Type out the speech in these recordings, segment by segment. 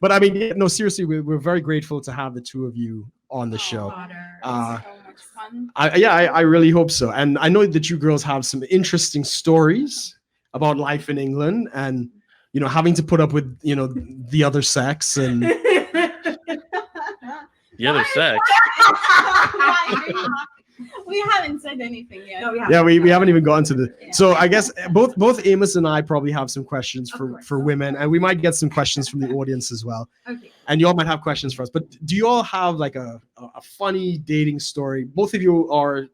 But I mean, no, seriously, we're very grateful to have the two of you on the show. So much fun. I really hope so. And I know that you girls have some interesting stories about life in England and, you know, having to put up with, you know, the other sex and The other sex. We haven't said anything yet. No, we haven't even gotten to the. So I guess both Amos and I probably have some questions for women, and we might get some questions from the audience as well. Okay. And you all might have questions for us. But do you all have like a funny dating story? Both of you are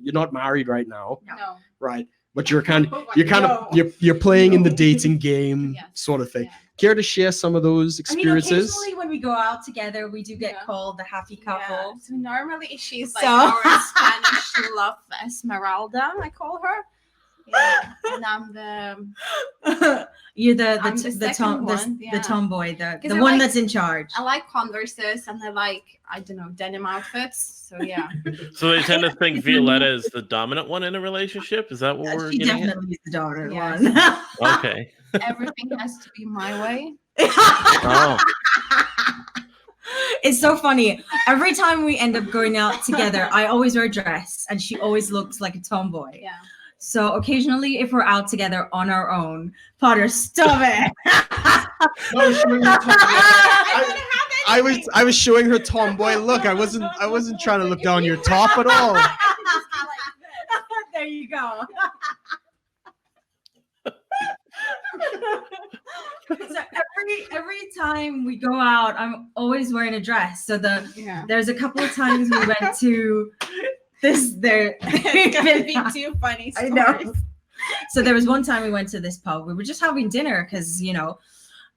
you're not married right now, No. right? But you're playing in the dating game sort of thing. Yeah. Care to share some of those I mean, experiences? occasionally when we go out together, we do get called the happy couple. Yeah. So normally she's like So- our Spanish love Esmeralda, I call her. Yeah. And I'm the You're the I'm the second one, the tomboy, the 'Cause I one like- that's in charge. I like Converses and I like, I don't know, denim outfits. So yeah. So they tend to think Violeta is the dominant one in a relationship. Is that what we're She getting at? definitely is the dominant Yes. one. Okay. Everything has to be my way. Oh. It's so funny. Every time we end up going out together, I always wear a dress, and she always looks like a tomboy. Yeah. So occasionally, if we're out together on our own, Potter, stop it. I was showing her tomboy look. I wasn't trying to look down your top at all. There you go. So every time we go out, I'm always wearing a dress. So there's a couple of times we went to this there. It's gonna be too funny. I know. So there was one time we went to this pub. We were just having dinner because, you know,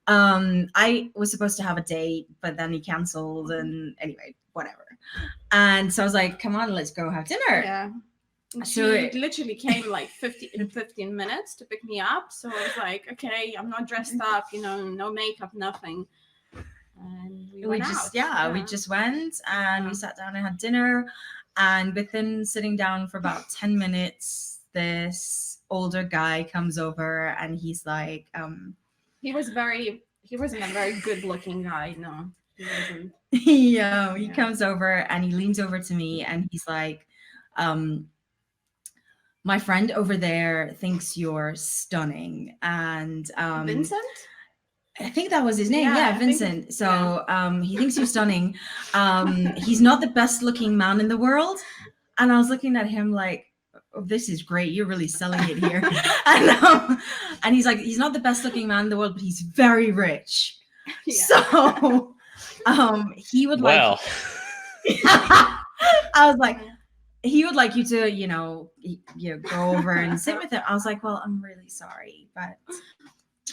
I was supposed to have a date, but then he canceled, and anyway, whatever. And so I was like, come on, let's go have dinner. Yeah. And So she literally came like 15 minutes to pick me up. So I was like, okay, I'm not dressed up, you know, no makeup, nothing. And we went out. We just went and we sat down and had dinner. And within sitting down for about 10 minutes, this older guy comes over and he's like, he wasn't a very good looking guy. No, he wasn't. he comes over and he leans over to me and he's like, my friend over there thinks you're stunning. And Vincent? I think that was his name. Yeah, Yeah, I think- Vincent. So he thinks you're stunning. He's not the best looking man in the world. And I was looking at him like, oh, this is great. You're really selling it here. And he's like, he's not the best looking man in the world, but he's very rich. Yeah. So he would like. Well. I was like, he would like you to, you know, go over and sit with him. I was like, well, I'm really sorry, but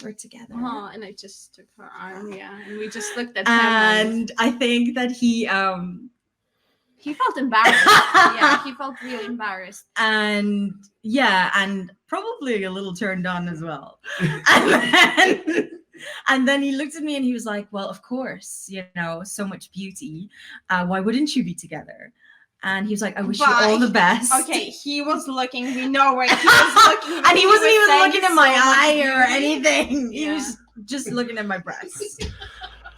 we're together. Oh, and I just took her arm, and we just looked at him. And I think that he felt embarrassed. He felt really embarrassed. and probably a little turned on as well. And then he looked at me and he was like, well, of course, you know, so much beauty. Why wouldn't you be together? And he was like, I wish you all the best. Okay, he was looking. We know where he was looking, And he wasn't even saying looking at my so much eye or beauty. anything. He Yeah. was just looking at my breasts.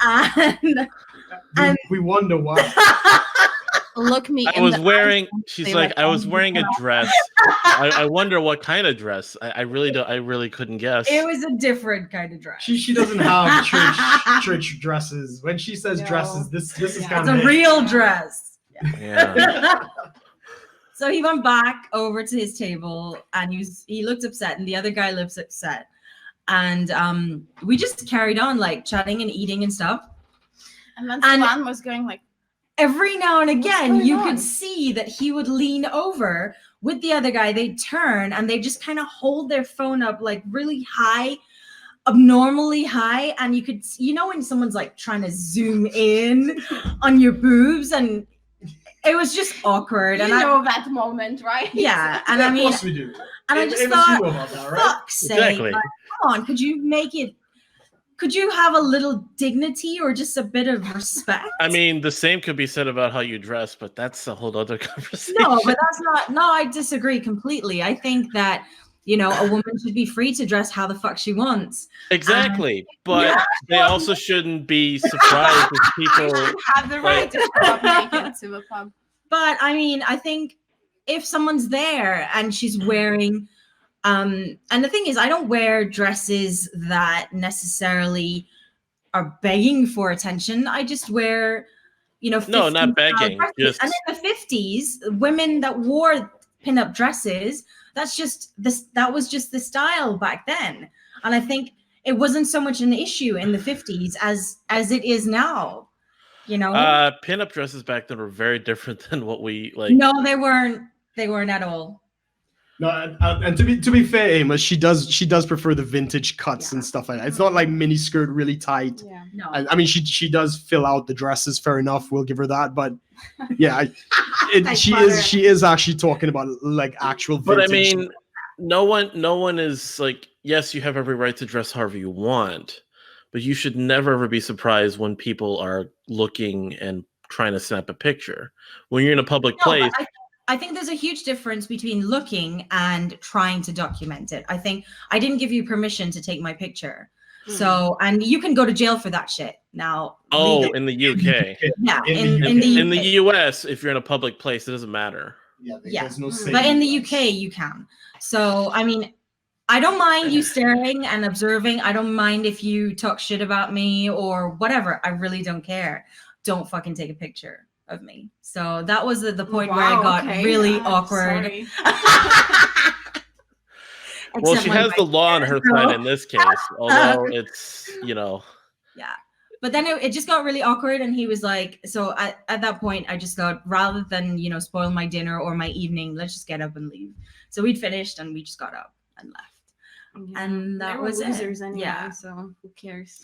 And We wonder why. Look me. I in was the wearing. eyes and She's say, like, I was "Oh, wearing a God." dress. I wonder what kind of dress. I really don't. I really couldn't guess. it was a different kind of dress. She doesn't have church dresses. When she says No. dresses, this is Yeah. kind It's of a real dress. Yeah. So he went back over to his table and he looked upset, and the other guy looks upset. And we just carried on like chatting and eating and stuff. And then And- Suelan was going like, Every now and again, going you on? could see that he would lean over with the other guy. They'd turn and they just kind of hold their phone up like really high, abnormally high. And you could, you know, when someone's like trying to zoom in on your boobs, and it was just awkward. you And know that moment, right? yeah, and I Of mean, course we do. and I just Amos, thought, you know about that, right? fuck's sake, Exactly. like, come on, could you have a little dignity or just a bit of respect? I mean, the same could be said about how you dress, but that's a whole other conversation. No, but that's not. No, I disagree completely. I think that You know, a woman should be free to dress how the fuck she wants. Exactly, but they also shouldn't be surprised if people have the right to show up naked to a pub. But I mean, I think if someone's there and she's wearing, and the thing is, I don't wear dresses that necessarily are begging for attention. I just wear, you know, No, not begging. Just... And in the 50s, women that wore pinup dresses, that was just the style back then. And I think it wasn't so much an issue in the 50s as it is now. You know, pinup dresses back then were very different than what we like. No, they weren't at all. No, and to be fair, Amos, she does prefer the vintage cuts and stuff like that. It's not like mini skirt really tight. Yeah, no. I mean, she does fill out the dresses. Fair enough, we'll give her that. But yeah, she is actually talking about like actual vintage. But I mean, no one is like, yes, you have every right to dress however you want, but you should never ever be surprised when people are looking and trying to snap a picture when you're in a public place. I think there's a huge difference between looking and trying to document it. I think I didn't give you permission to take my picture. So, and you can go to jail for that shit now. Oh, in the UK. Yeah, in the US, if you're in a public place, it doesn't matter. Yeah, there's no but in the UK, you can. So, I mean, I don't mind you staring and observing. I don't mind if you talk shit about me or whatever. I really don't care. Don't fucking take a picture of me. So that was the point where I got really awkward. Well, she has the law on her side in this case, although it's, you know. Yeah. But then it just got really awkward, and he was like, so at that point, I just thought, rather than, you know, spoil my dinner or my evening, let's just get up and leave. So we'd finished, and we just got up and left. Yeah. And that was losers it. Anyway, yeah. So who cares?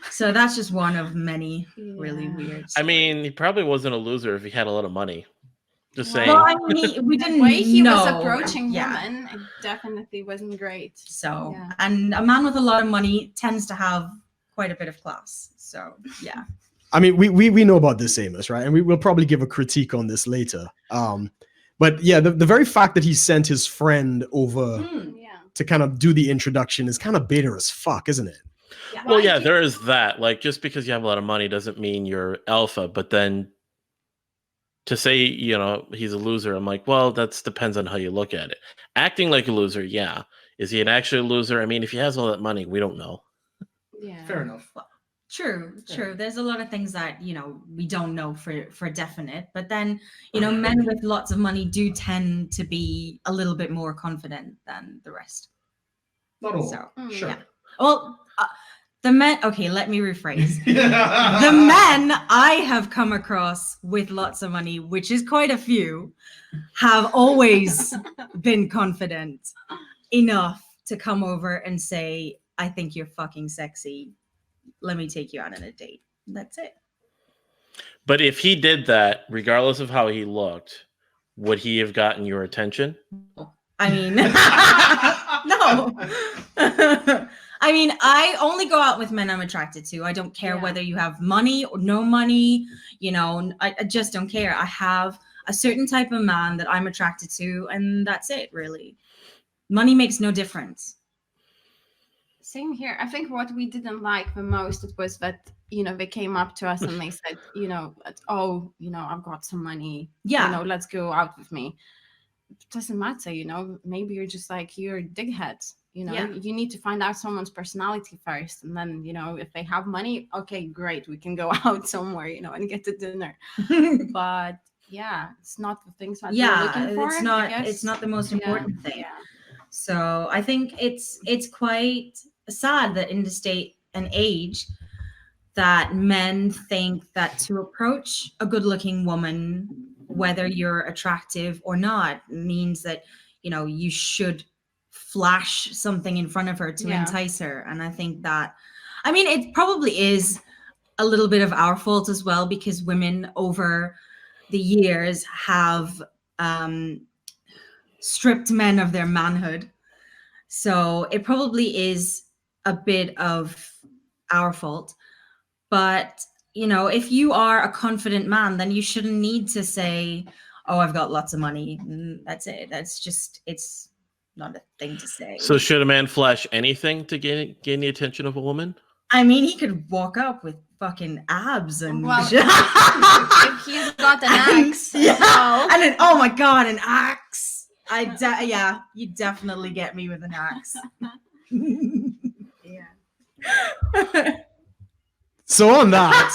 So that's just one of many really weird stories. I mean, he probably wasn't a loser if he had a lot of money. Just saying. Well, I mean, we didn't the way he know. was approaching women, it definitely wasn't great. So, and a man with a lot of money tends to have quite a bit of class. So, yeah. I mean, we know about this, Amos, right? And we will probably give a critique on this later. But yeah, the very fact that he sent his friend over to kind of do the introduction is kind of bitter as fuck, isn't it? Yeah. Well, yeah, there is that. Like, just because you have a lot of money doesn't mean you're alpha. But then to say, you know, he's a loser, I'm like, well, that depends on how you look at it. Acting like a loser, yeah. Is he an actual loser? I mean, if he has all that money, we don't know. Yeah. Fair enough. Well, true. There's a lot of things that, you know, we don't know for definite. But then, you know, men with lots of money do tend to be a little bit more confident than the rest. Not all. So, sure. Yeah. Well, the men, okay, let me rephrase. The men I have come across with lots of money, which is quite a few, have always been confident enough to come over and say, I think you're fucking sexy. Let me take you out on a date. That's it. But if he did that, regardless of how he looked, would he have gotten your attention? I mean, no. I mean, I only go out with men I'm attracted to. I don't care whether you have money or no money. You know, I just don't care. I have a certain type of man that I'm attracted to, and that's it, really. Money makes no difference. Same here. I think what we didn't like the most was that, you know, they came up to us and they said, you know, oh, you know, I've got some money. Yeah. You know, let's go out with me. It doesn't matter, you know, maybe you're just like, you're a dickhead. You know, you need to find out someone's personality first. And then, you know, if they have money, okay, great. We can go out somewhere, you know, and get to dinner. But yeah, it's not the things that you're looking for. It's not the most important thing. Yeah. So I think it's quite sad that in this state and age that men think that to approach a good looking woman, whether you're attractive or not, means that, you know, you should flash something in front of her to entice her. And I think that, I mean, it probably is a little bit of our fault as well, because women over the years have stripped men of their manhood. So it probably is a bit of our fault. But, you know, if you are a confident man, then you shouldn't need to say, oh, I've got lots of money. That's it. That's just, it's not a thing to say. So should a man flash anything to gain the attention of a woman? I mean, he could walk up with fucking abs and Well, if he's got an axe, yeah, so- and then oh my god, an axe. Yeah, you definitely get me with an axe. yeah. So on that.